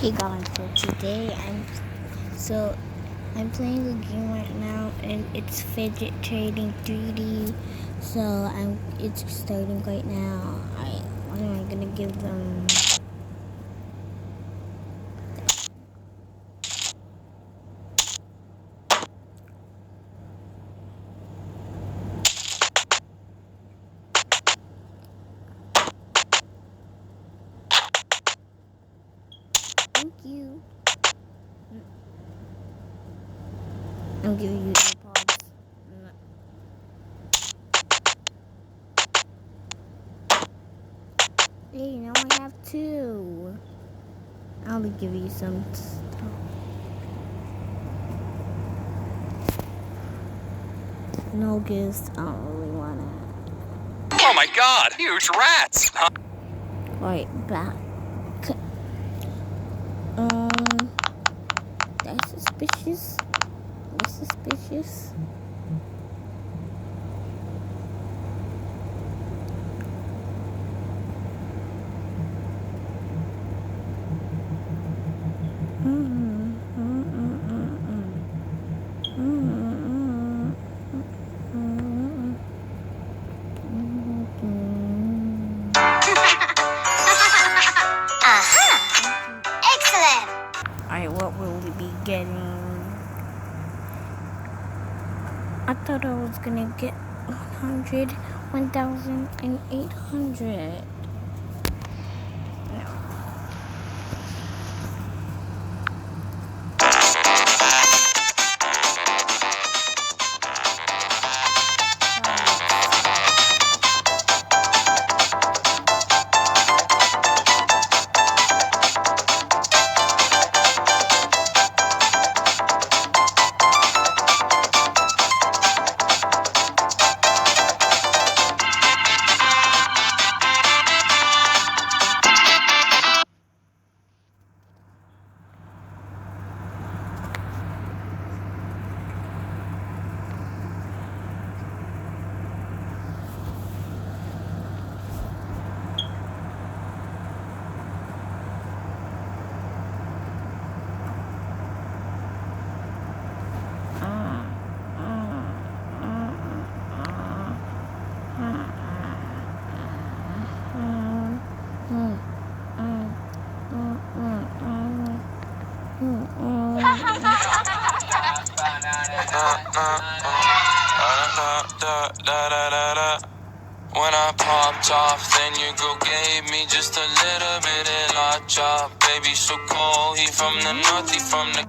Hey guys, so today I'm playing a game right now and it's fidget trading 3D. It's starting right now. What am I gonna give them? Thank you. I'm giving you AirPods. Hey, now I have two. I'll be giving you some stuff. No gifts. I don't really want it. Oh my god, huge rats! Right back. That's suspicious. That's suspicious. Alright, what will we be getting? I thought I was gonna get 1,800. No. When I popped off, then your girl gave me just a little bit of la chop. Baby, so cold, he from the north, he from the